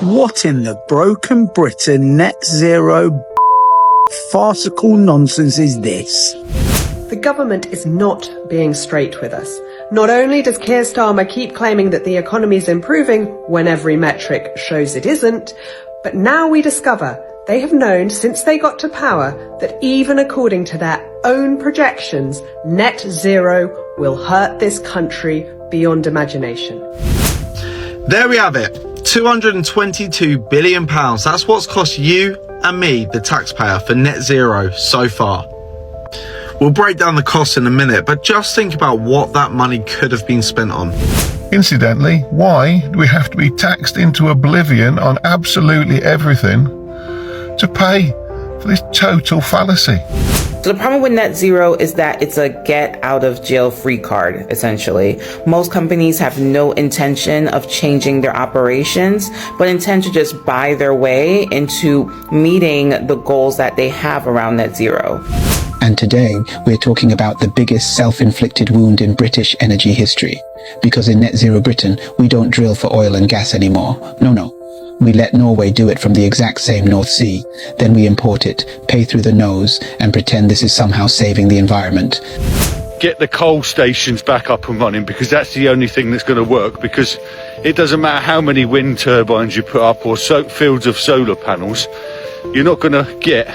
What in the broken Britain net zero farcical nonsense is this? The government is not being straight with us. Not only does Keir Starmer keep claiming that the economy's improving when every metric shows it isn't, but now we discover they have known since they got to power that even according to their own projections, net zero will hurt this country beyond imagination. There we have it. £222 billion. That's what's cost you and me, the taxpayer, for net zero so far. We'll break down the costs in a minute, but just think about what that money could have been spent on. Incidentally, why do we have to be taxed into oblivion on absolutely everything to pay for this total fallacy? So the problem with net zero is that it's a get out of jail free card, essentially. Most companies have no intention of changing their operations, but intend to just buy their way into meeting the goals that they have around net zero. And today, we're talking about the biggest self-inflicted wound in British energy history. Because in net zero Britain, we don't drill for oil and gas anymore. No. We let Norway do it from the exact same North Sea. Then we import it, pay through the nose, and pretend this is somehow saving the environment. Get the coal stations back up and running, because that's the only thing that's going to work, because it doesn't matter how many wind turbines you put up or fields of solar panels, you're not going to get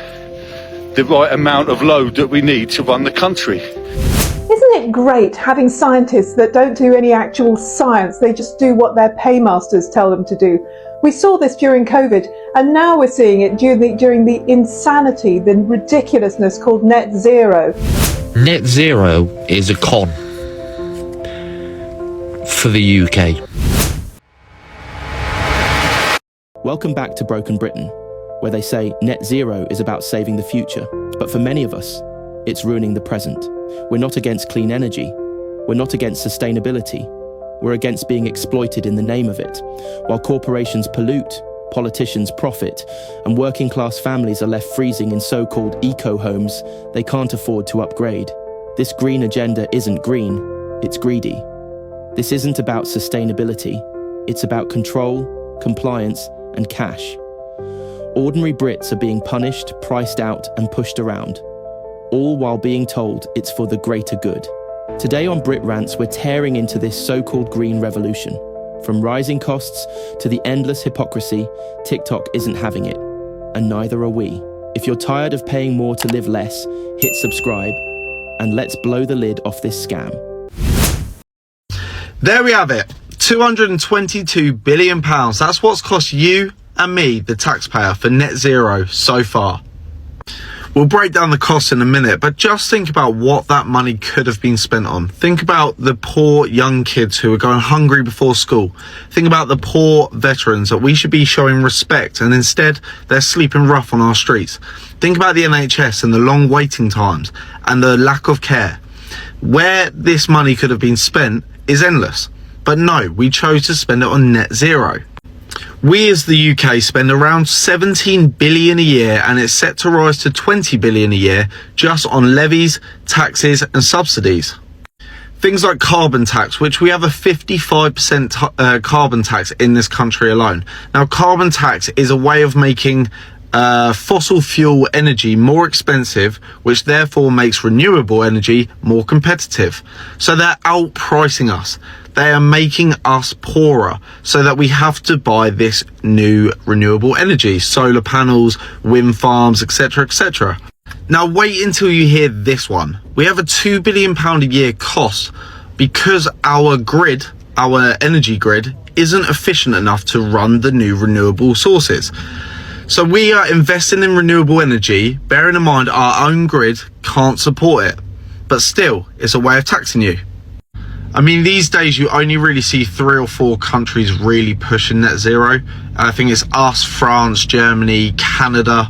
the right amount of load that we need to run the country. Isn't it great having scientists that don't do any actual science, they just do what their paymasters tell them to do? We saw this during COVID, and now we're seeing it during the insanity, the ridiculousness called net zero. Net zero is a con for the UK. Welcome back to Broken Britain, where they say net zero is about saving the future. But for many of us, it's ruining the present. We're not against clean energy. We're not against sustainability. We're against being exploited in the name of it. While corporations pollute, politicians profit, and working class families are left freezing in so-called eco-homes they can't afford to upgrade. This green agenda isn't green, it's greedy. This isn't about sustainability. It's about control, compliance, and cash. Ordinary Brits are being punished, priced out, and pushed around, all while being told it's for the greater good. Today on Brit Rants, we're tearing into this so-called green revolution. From rising costs to the endless hypocrisy, TikTok isn't having it, and neither are we. If you're tired of paying more to live less, hit subscribe, and let's blow the lid off this scam. There we have it. £222 billion. That's what's cost you and me, the taxpayer, for net zero so far. We'll break down the costs in a minute, but just think about what that money could have been spent on. Think about the poor young kids who are going hungry before school. Think about the poor veterans that we should be showing respect, and instead they're sleeping rough on our streets. Think about the NHS and the long waiting times and the lack of care. Where this money could have been spent is endless. But no, we chose to spend it on net zero. We as the UK spend around 17 billion a year, and it's set to rise to 20 billion a year just on levies, taxes and subsidies. Things like carbon tax, which we have a 55% carbon tax in this country alone. Now, carbon tax is a way of making fossil fuel energy more expensive, which therefore makes renewable energy more competitive. So they're outpricing us. They are making us poorer so that we have to buy this new renewable energy, solar panels, wind farms, etc., etc. Now wait until you hear this one. We have a £2 billion a year cost because our grid, our energy grid, isn't efficient enough to run the new renewable sources. So we are investing in renewable energy, bearing in mind our own grid can't support it. But still, it's a way of taxing you. I mean, these days you only really see 3 or 4 countries really pushing net zero. I think it's us, France, Germany, Canada,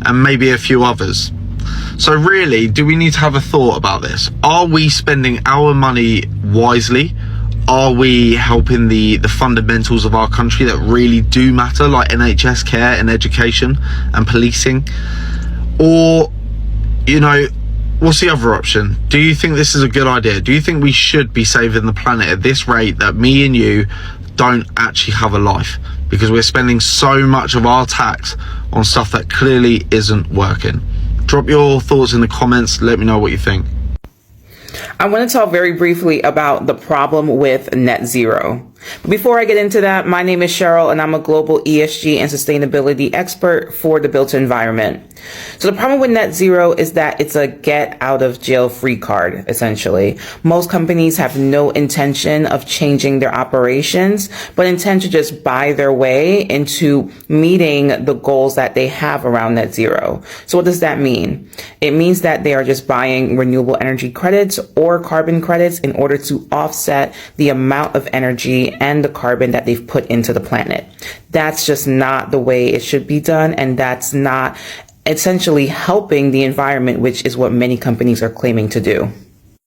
and maybe a few others. So really, do we need to have a thought about this? Are we spending our money wisely? Are we helping the fundamentals of our country that really do matter, like NHS care and education and policing? Or, you know, what's the other option? Do you think this is a good idea? Do you think we should be saving the planet at this rate that me and you don't actually have a life? because we're spending so much of our tax on stuff that clearly isn't working. Drop your thoughts in the comments. Let me know what you think. I want to talk very briefly about the problem with net zero. But before I get into that, my name is Cheryl and I'm a global ESG and sustainability expert for the built environment. So the problem with net zero is that it's a get out of jail free card, essentially. Most companies have no intention of changing their operations, but intend to just buy their way into meeting the goals that they have around net zero. So what does that mean? It means that they are just buying renewable energy credits or carbon credits in order to offset the amount of energy and the carbon that they've put into the planet. That's just not the way it should be done, and that's not essentially helping the environment, which is what many companies are claiming to do.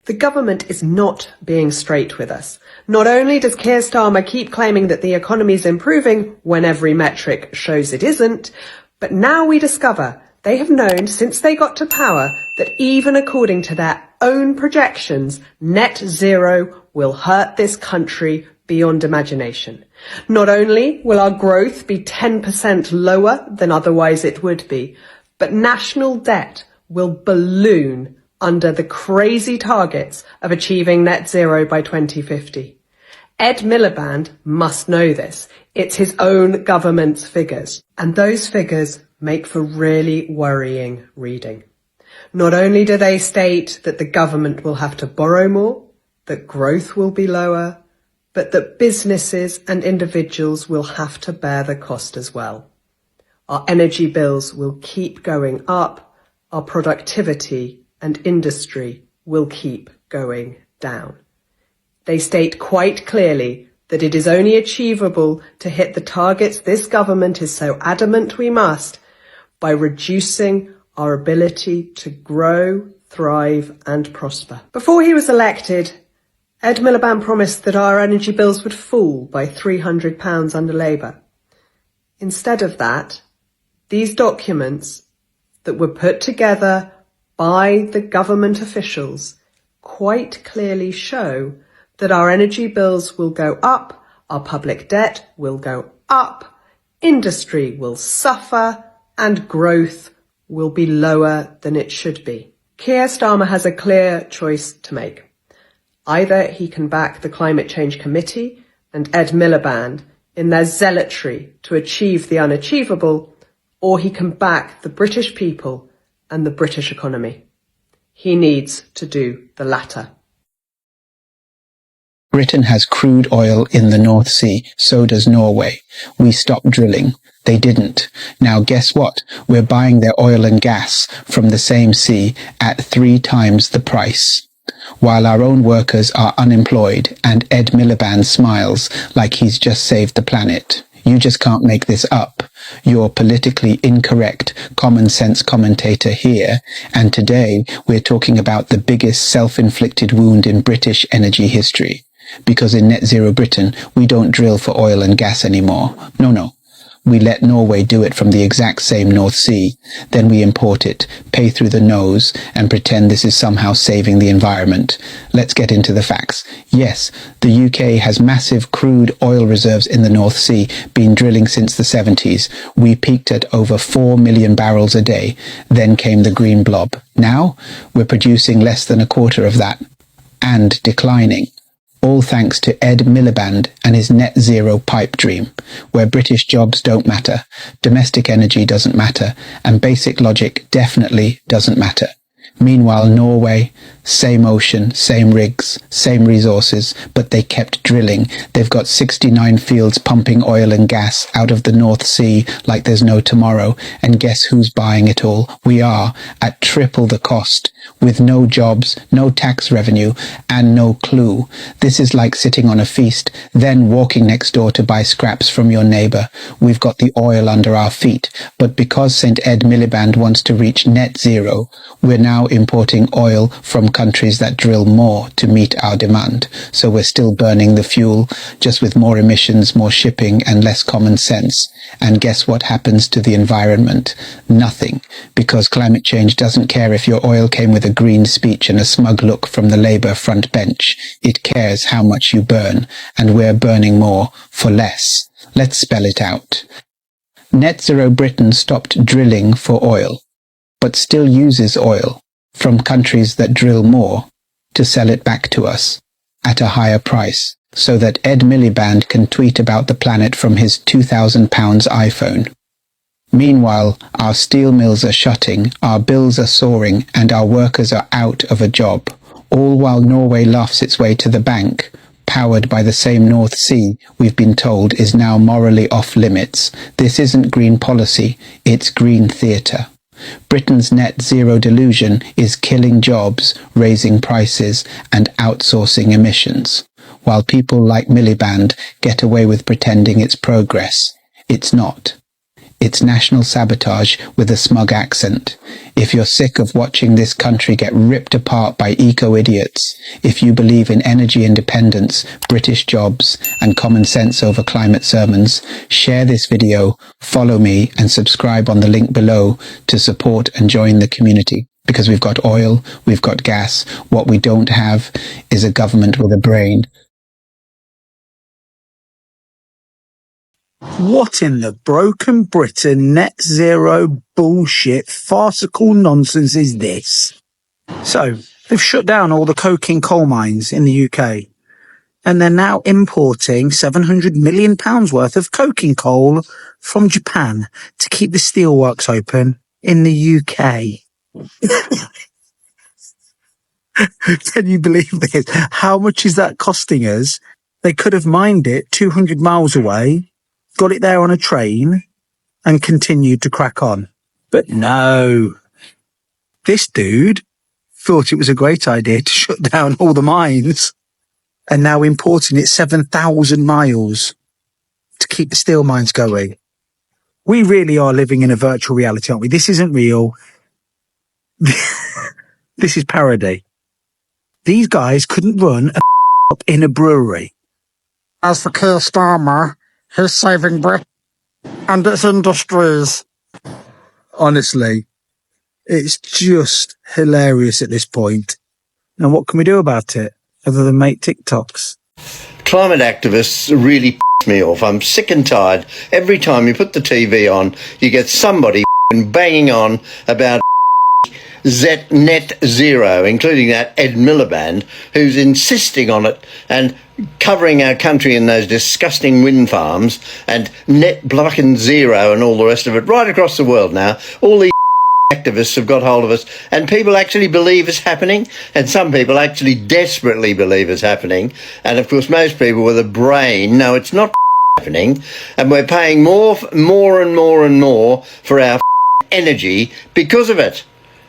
The government is not being straight with us. Not only does Keir Starmer keep claiming that the economy is improving when every metric shows it isn't, but now we discover they have known since they got to power that even according to their own projections, net zero will hurt this country beyond imagination. Not only will our growth be 10% lower than otherwise it would be, but national debt will balloon under the crazy targets of achieving net zero by 2050. Ed Miliband must know this. It's his own government's figures. And those figures make for really worrying reading. Not only do they state that the government will have to borrow more, that growth will be lower, but that businesses and individuals will have to bear the cost as well. Our energy bills will keep going up, our productivity and industry will keep going down. They state quite clearly that it is only achievable to hit the targets this government is so adamant we must by reducing our ability to grow, thrive and prosper. Before he was elected, Ed Miliband promised that our energy bills would fall by £300 under Labour. Instead of that, these documents that were put together by the government officials quite clearly show that our energy bills will go up, our public debt will go up, industry will suffer, and growth will be lower than it should be. Keir Starmer has a clear choice to make. Either he can back the Climate Change Committee and Ed Miliband in their zealotry to achieve the unachievable, or he can back the British people and the British economy. He needs to do the latter. Britain has crude oil in the North Sea, so does Norway. We stopped drilling. They didn't. Now guess what? We're buying their oil and gas from the same sea at 3 times the price. While our own workers are unemployed and Ed Miliband smiles like he's just saved the planet. You just can't make this up. You're politically incorrect common sense commentator here, and today we're talking about the biggest self-inflicted wound in British energy history. Because in net zero Britain, we don't drill for oil and gas anymore. No. We let Norway do it from the exact same North Sea. Then we import it, pay through the nose, and pretend this is somehow saving the environment. Let's get into the facts. Yes, the UK has massive crude oil reserves in the North Sea, been drilling since the 70s. We peaked at over 4 million barrels a day. Then came the green blob. Now, we're producing less than a quarter of that. And declining. All thanks to Ed Miliband and his net zero pipe dream, where British jobs don't matter, domestic energy doesn't matter, and basic logic definitely doesn't matter. Meanwhile, Norway, same ocean, same rigs, same resources, but they kept drilling. They've got 69 fields pumping oil and gas out of the North Sea like there's no tomorrow. And guess who's buying it all? We are, at triple the cost, with no jobs, no tax revenue, and no clue. This is like sitting on a feast, then walking next door to buy scraps from your neighbour. We've got the oil under our feet, but because St. Ed Miliband wants to reach net zero, we're now importing oil from countries that drill more to meet our demand. So we're still burning the fuel, just with more emissions, more shipping, and less common sense. And guess what happens to the environment? Nothing, because climate change doesn't care if your oil came with a green speech and a smug look from the Labour front bench. It cares how much you burn, and we're burning more for less. Let's spell it out. Net Zero Britain stopped drilling for oil, but still uses oil from countries that drill more to sell it back to us at a higher price, so that Ed Miliband can tweet about the planet from his £2,000 iPhone. Meanwhile, our steel mills are shutting, our bills are soaring, and our workers are out of a job, all while Norway laughs its way to the bank, powered by the same North Sea we've been told is now morally off limits. This isn't green policy, it's green theatre. Britain's net zero delusion is killing jobs, raising prices, and outsourcing emissions, while people like Miliband get away with pretending it's progress. It's not. It's national sabotage with a smug accent. If you're sick of watching this country get ripped apart by eco-idiots, if you believe in energy independence, British jobs, and common sense over climate sermons, share this video, follow me, and subscribe on the link below to support and join the community. Because we've got oil, we've got gas. What we don't have is a government with a brain. What in the broken Britain net zero bullshit farcical nonsense is this? So, they've shut down all the coking coal mines in the UK, and they're now importing £700 million worth of coking coal from Japan to keep the steelworks open in the UK. Can you believe this? How much is that costing us? They could have mined it 200 miles away, got it there on a train, and continued to crack on. But no. This dude thought it was a great idea to shut down all the mines, and now importing it 7,000 miles to keep the steel mines going. We really are living in a virtual reality, aren't we? This isn't real. This is parody. These guys couldn't run a up in a brewery. As for Keir Starmer, he's saving Britain and its industries. Honestly, it's just hilarious at this point. And what can we do about it other than make TikToks? Climate activists really piss me off. I'm sick and tired. Every time you put the TV on, you get somebody banging on about net zero, including that Ed Miliband, who's insisting on it and covering our country in those disgusting wind farms and net blocking zero and all the rest of it right across the world now. All these activists have got hold of us, and people actually believe it's happening, and some people actually desperately believe it's happening, and of course most people with a brain know it's not happening, and we're paying more and more for our energy because of it.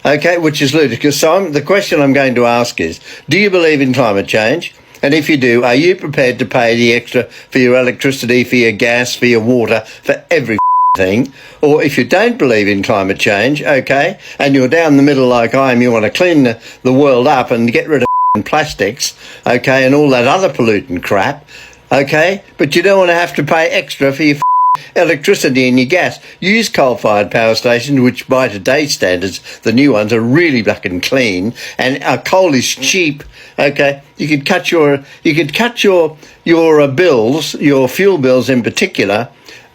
Okay, which is ludicrous. So the question I'm going to ask is, do you believe in climate change? And if you do, are you prepared to pay the extra for your electricity, for your gas, for your water, for every thing? Or if you don't believe in climate change, okay, and you're down the middle like I am, you want to clean the world up and get rid of plastics, okay, and all that other pollutant crap, okay, but you don't want to have to pay extra for your electricity and your gas. Use coal-fired power stations, which by today's standards, the new ones are really fucking clean, and our coal is cheap. Okay, you could cut your bills, your fuel bills in particular,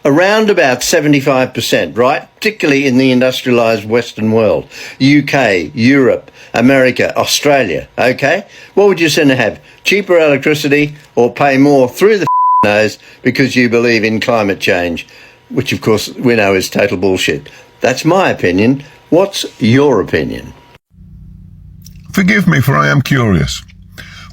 around about 75%, right? Particularly in the industrialised Western world, UK, Europe, America, Australia. Okay, what would you sooner have? Cheaper electricity or pay more through the nose because you believe in climate change, which of course we know is total bullshit. That's my opinion. What's your opinion? Forgive me, for I am curious.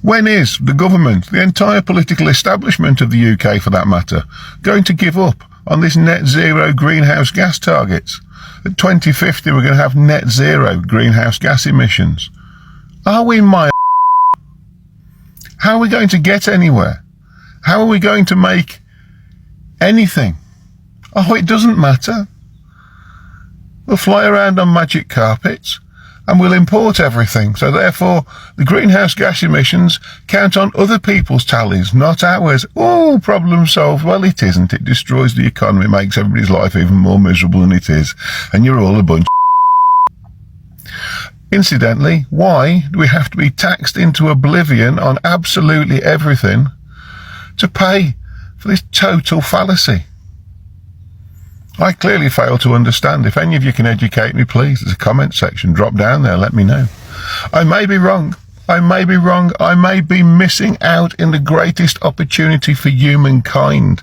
When is the government, the entire political establishment of the UK for that matter, going to give up on this net zero greenhouse gas targets? At 2050 we're going to have net zero greenhouse gas emissions. Are we How are we going to get anywhere? How are we going to make anything? Oh, it doesn't matter. We'll fly around on magic carpets and we'll import everything. So therefore, the greenhouse gas emissions count on other people's tallies, not ours. Oh, problem solved. Well, it isn't. It destroys the economy, makes everybody's life even more miserable than it is. And you're all a bunch of Incidentally, why do we have to be taxed into oblivion on absolutely everything to pay for this total fallacy. I clearly fail to understand. If any of you can educate me, please, there's a comment section. Drop down there, let me know. I may be wrong. I may be wrong. I may be missing out in the greatest opportunity for humankind.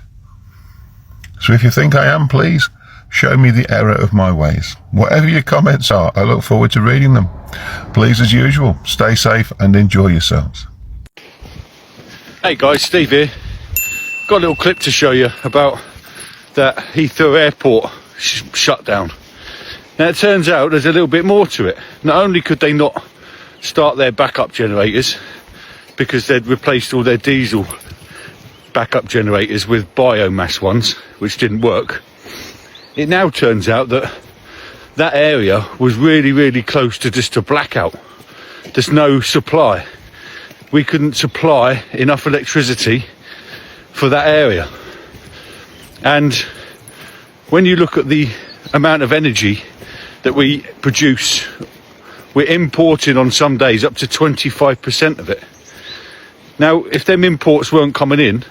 So if you think I am, please, show me the error of my ways. Whatever your comments are, I look forward to reading them. Please, as usual, stay safe and enjoy yourselves. Hey guys, Steve here. Got a little clip to show you about that Heathrow Airport shutdown. Now it turns out there's a little bit more to it. Not only could they not start their backup generators because they'd replaced all their diesel backup generators with biomass ones, which didn't work. It now turns out that that area was really close to just a blackout. There's no supply. We couldn't supply enough electricity for that area. And when you look at the amount of energy that we produce, we're importing on some days up to 25% of it. Now, if them imports weren't coming in,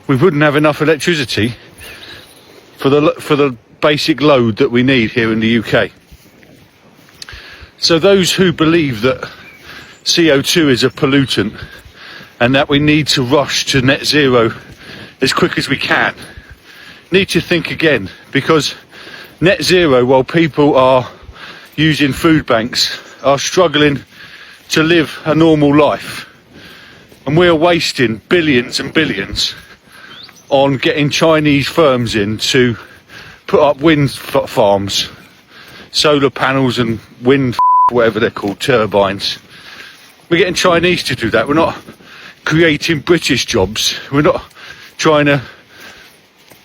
we wouldn't have enough electricity for the basic load that we need here in the UK. So those who believe that CO2 is a pollutant and that we need to rush to net zero as quick as we can need to think again, because net zero, while people are using food banks, are struggling to live a normal life, and we're wasting billions and billions on getting Chinese firms in to put up wind farms, solar panels and wind, whatever they're called, turbines. We're getting Chinese to do that. We're not creating British jobs. We're not trying to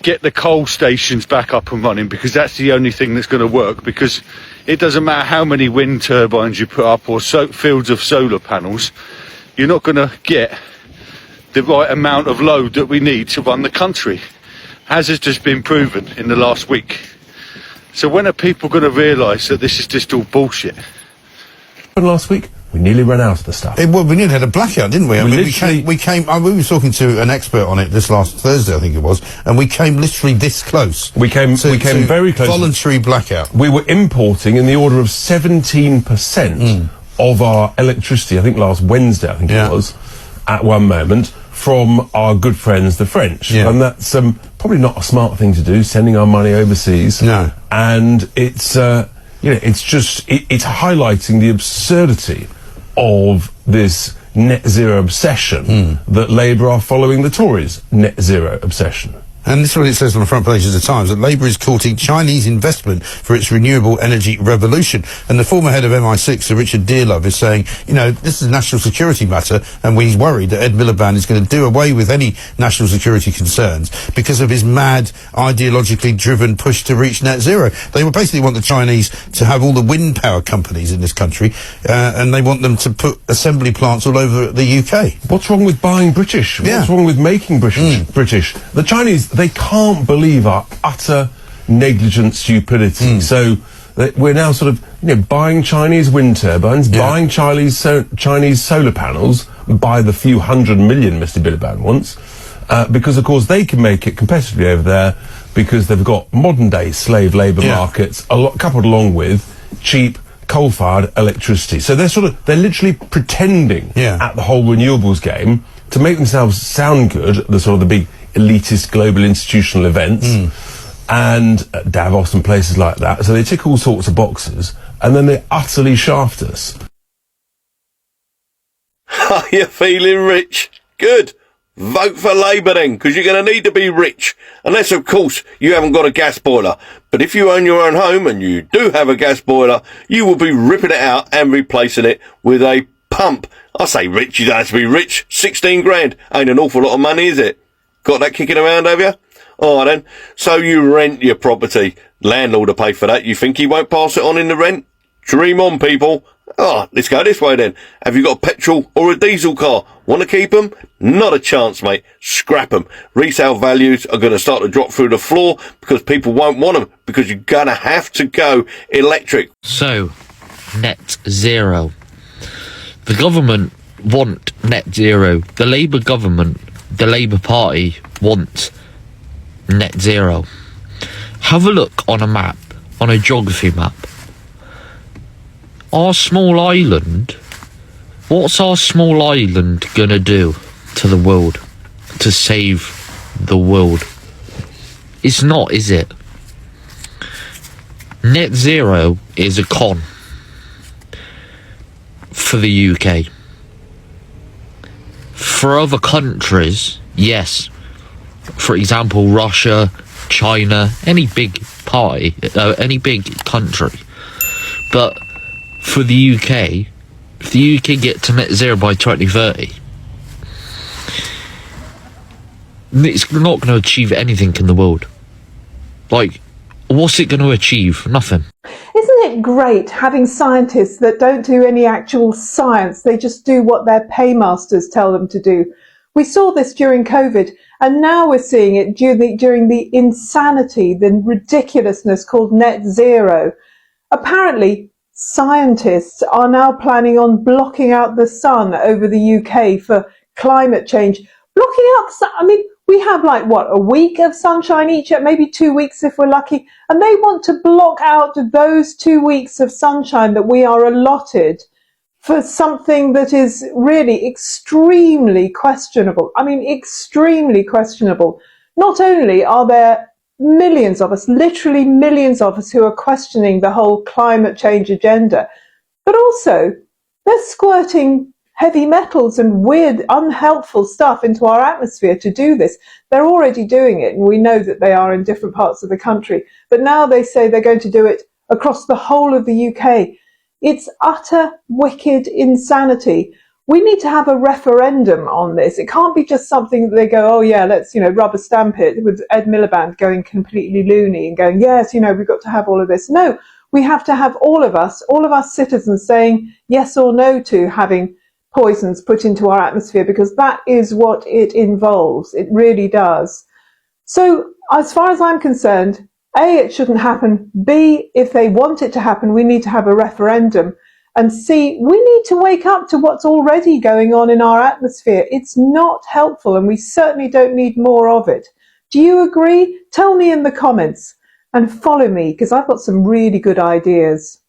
get the coal stations back up and running, because that's the only thing that's going to work, because it doesn't matter how many wind turbines you put up or fields of solar panels, you're not going to get the right amount of load that we need to run the country, as has just been proven in the last week. So when are people going to realise that this is just all bullshit? Last week, we nearly ran out of the stuff. Well, we nearly had a blackout, didn't we? I mean, we were talking to an expert on it this last Thursday, I think it was, and we came literally this close. We came very close. Voluntary blackout. We were importing in the order of 17% of our electricity, I think last Wednesday, I think it was, at one moment, from our good friends, the French. Yeah. And that's probably not a smart thing to do, sending our money overseas. No. And it's, it's highlighting the absurdity of this net zero obsession that Labour are following the Tories' net zero obsession. And this is what it says on the front page of the Times, that Labour is courting Chinese investment for its renewable energy revolution. And the former head of MI6, Sir Richard Dearlove, is saying, this is a national security matter, and he's worried that Ed Miliband is going to do away with any national security concerns because of his mad, ideologically driven push to reach net zero. They basically want the Chinese to have all the wind power companies in this country, and they want them to put assembly plants all over the UK. What's wrong with buying British? What's wrong with making British? The Chinese, they can't believe our utter negligent stupidity. So we're now sort of, buying Chinese wind turbines, buying Chinese solar panels by the few 100 million Mr. Miliband wants, because of course they can make it competitively over there, because they've got modern day slave labour markets, coupled along with cheap coal-fired electricity. So they're literally pretending at the whole renewables game to make themselves sound good at the sort of the big elitist global institutional events and Davos and places like that. So they tick all sorts of boxes, and then they utterly shaft us. Are you feeling rich? Good. Vote for Labour then, because you're going to need to be rich. Unless, of course, you haven't got a gas boiler. But if you own your own home and you do have a gas boiler, you will be ripping it out and replacing it with a pump. I say rich, you don't have to be rich. 16 grand. Ain't an awful lot of money, is it? Got that kicking around, have you? All right then. So you rent your property. Landlord will pay for that. You think he won't pass it on in the rent? Dream on, people. Let's go this way then. Have you got a petrol or a diesel car? Want to keep them? Not a chance, mate. Scrap them. Resale values are going to start to drop through the floor because people won't want them, because you're going to have to go electric. So, net zero. The government want net zero. The Labour government, the Labour Party, want net zero. Have a look on a map, on a geography map. Our small island, what's our small island gonna do to the world, to save the world? It's not, is it? Net zero is a con for the UK. For other countries, yes. For example, Russia, China, any big party, any big country. But for the UK, if the UK get to net zero by 2030, it's not going to achieve anything in the world. Like, what's it going to achieve? Nothing. Isn't it great having scientists that don't do any actual science? They just do what their paymasters tell them to do. We saw this during COVID, and now we're seeing it during the insanity, the ridiculousness called net zero. Apparently, scientists are now planning on blocking out the sun over the UK for climate change. Blocking out the sun, I mean, we have like, what, a week of sunshine each, maybe 2 weeks if we're lucky, and they want to block out those 2 weeks of sunshine that we are allotted for something that is really extremely questionable. I mean, extremely questionable. Not only are there millions of us, literally millions of us, who are questioning the whole climate change agenda, but also they're squirting heavy metals and weird, unhelpful stuff into our atmosphere to do this. They're already doing it, and we know that they are in different parts of the country. But now they say they're going to do it across the whole of the UK. It's utter wicked insanity. We need to have a referendum on this. It can't be just something that they go, oh yeah, let's, rubber stamp it, with Ed Miliband going completely loony and going, yes, we've got to have all of this. No, we have to have all of us citizens saying yes or no to having poisons put into our atmosphere, because that is what it involves. It really does. So as far as I'm concerned, A, it shouldn't happen. B, if they want it to happen, we need to have a referendum. And C, we need to wake up to what's already going on in our atmosphere. It's not helpful, and we certainly don't need more of it. Do you agree? Tell me in the comments, and follow me, because I've got some really good ideas.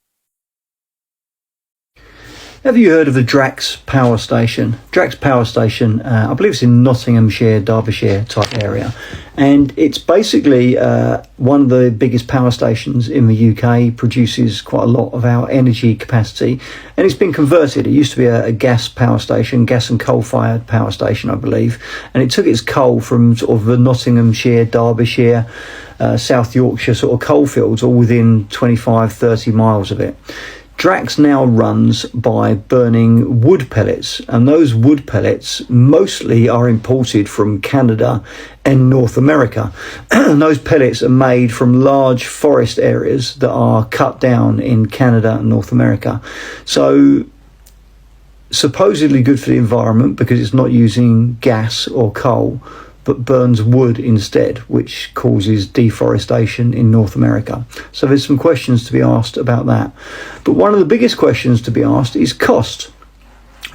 Have you heard of the Drax power station? Drax power station, I believe it's in Nottinghamshire, Derbyshire type area. And it's basically one of the biggest power stations in the UK, produces quite a lot of our energy capacity. And it's been converted. It used to be a gas power station, gas and coal-fired power station, I believe. And it took its coal from sort of the Nottinghamshire, Derbyshire, South Yorkshire sort of coalfields, all within 25, 30 miles of it. Drax now runs by burning wood pellets, and those wood pellets mostly are imported from Canada and North America. And those pellets are made from large forest areas that are cut down in Canada and North America. So supposedly good for the environment because it's not using gas or coal, but burns wood instead, which causes deforestation in North America. So there's some questions to be asked about that. But one of the biggest questions to be asked is cost.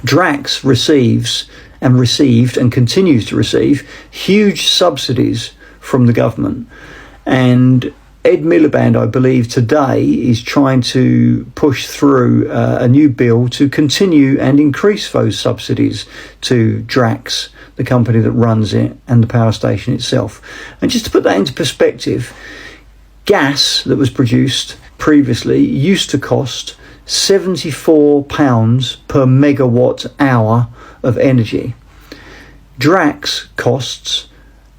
Drax received and continues to receive huge subsidies from the government. And Ed Miliband, I believe, today is trying to push through a new bill to continue and increase those subsidies to Drax, the company that runs it, and the power station itself. And just to put that into perspective, gas that was produced previously used to cost £74 per megawatt hour of energy. Drax costs,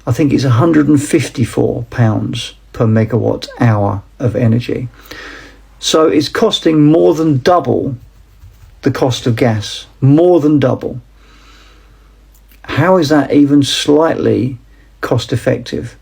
I think it's £154 per megawatt hour of energy. So it's costing more than double the cost of gas, more than double. How is that even slightly cost effective?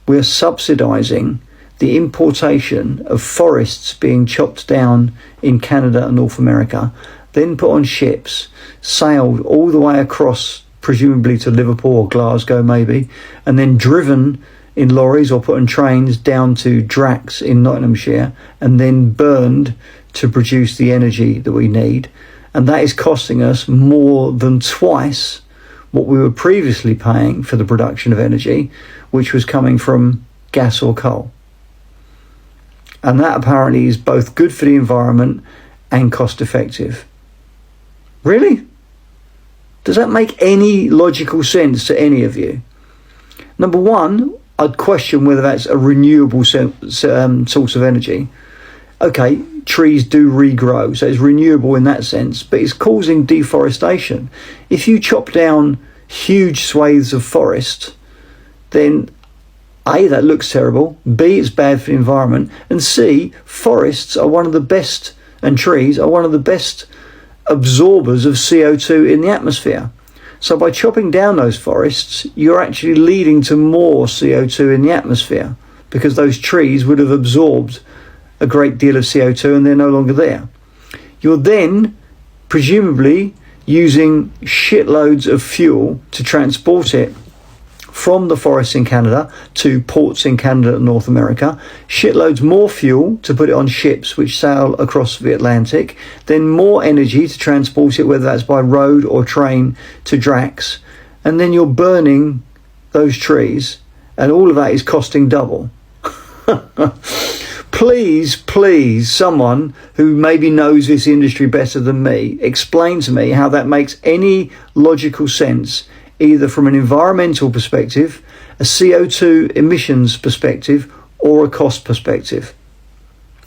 We're subsidizing the importation of forests being chopped down in Canada and North America, then put on ships, sailed all the way across, presumably to Liverpool or Glasgow maybe, and then driven in lorries or put on trains down to Drax in Nottinghamshire, and then burned to produce the energy that we need. And that is costing us more than twice what we were previously paying for the production of energy, which was coming from gas or coal. And that apparently is both good for the environment and cost effective. Really? Does that make any logical sense to any of you? Number one, I'd question whether that's a renewable source of energy. Okay, trees do regrow, so it's renewable in that sense, but it's causing deforestation. If you chop down huge swathes of forest, then A, that looks terrible, B, it's bad for the environment, and C, forests are one of the best, and trees are one of the best absorbers of CO2 in the atmosphere. So by chopping down those forests, you're actually leading to more CO2 in the atmosphere, because those trees would have absorbed a great deal of CO2 and they're no longer there. You're then presumably using shitloads of fuel to transport it from the forests in Canada to ports in Canada and North America, shitloads more fuel to put it on ships which sail across the Atlantic, then more energy to transport it, whether that's by road or train, to Drax, and then you're burning those trees, and all of that is costing double. Please, someone who maybe knows this industry better than me, explain to me how that makes any logical sense, either from an environmental perspective, a CO2 emissions perspective, or a cost perspective.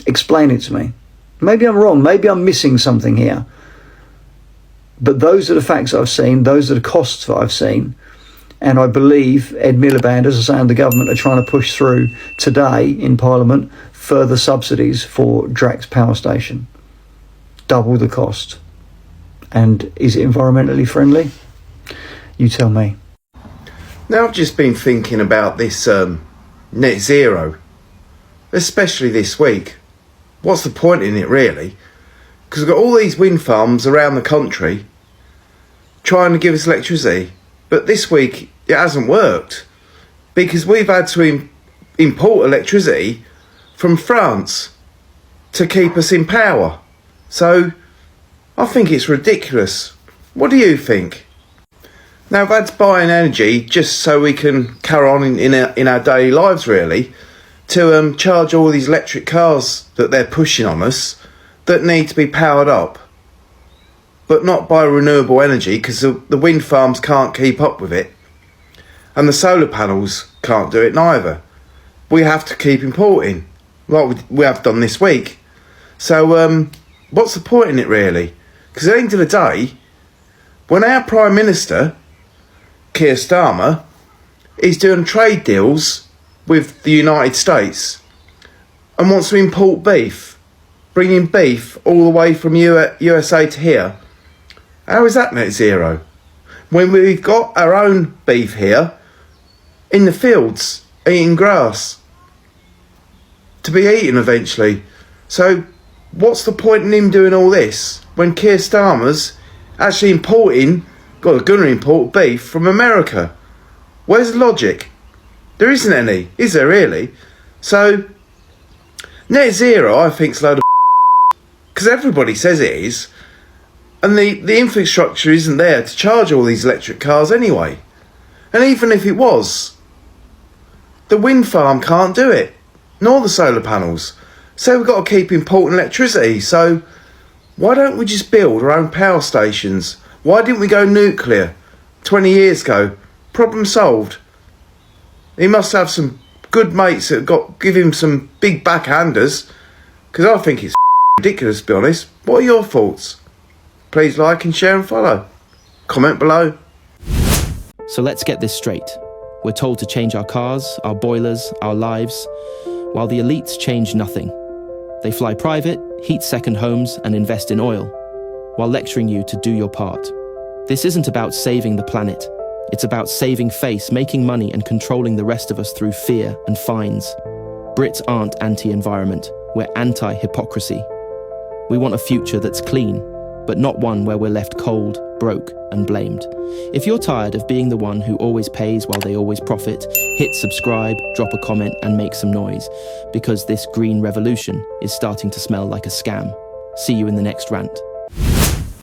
Explain it to me. Maybe I'm wrong, maybe I'm missing something here. But those are the facts I've seen, those are the costs that I've seen. And I believe Ed Miliband, as I say, and the government are trying to push through today in Parliament further subsidies for Drax power station. Double the cost. And is it environmentally friendly? You tell me. Now I've just been thinking about this net zero, especially this week. What's the point in it really? Because we've got all these wind farms around the country trying to give us electricity, but this week it hasn't worked because we've had to import electricity from France to keep us in power. So I think it's ridiculous. What do you think? Now I've had to buy an energy just so we can carry on in our daily lives really, to charge all these electric cars that they're pushing on us that need to be powered up, but not by renewable energy because the wind farms can't keep up with it and the solar panels can't do it neither. We have to keep importing like we have done this week. So what's the point in it really? Because at the end of the day, when our Prime Minister Keir Starmer is doing trade deals with the United States and wants to import beef, bringing beef all the way from USA to here, how is that net zero? When we've got our own beef here in the fields eating grass to be eaten eventually. So what's the point in him doing all this when Keir Starmer's actually importing, going to import beef from America? Where's the logic? There isn't any, is there really? So net zero I think is a load of because everybody says it is, and the infrastructure isn't there to charge all these electric cars anyway. And even if it was, the wind farm can't do it, nor the solar panels. So we've got to keep importing electricity. So why don't we just build our own power stations? Why didn't we go nuclear 20 years ago? Problem solved. He must have some good mates that give him some big backhanders, because I think it's ridiculous, to be honest. What are your thoughts? Please like and share and follow. Comment below. So let's get this straight. We're told to change our cars, our boilers, our lives, while the elites change nothing. They fly private, heat second homes, and invest in oil, while lecturing you to do your part. This isn't about saving the planet. It's about saving face, making money, and controlling the rest of us through fear and fines. Brits aren't anti-environment. We're anti-hypocrisy. We want a future that's clean, but not one where we're left cold, broke, and blamed. If you're tired of being the one who always pays while they always profit, hit subscribe, drop a comment, and make some noise, because this green revolution is starting to smell like a scam. See you in the next rant.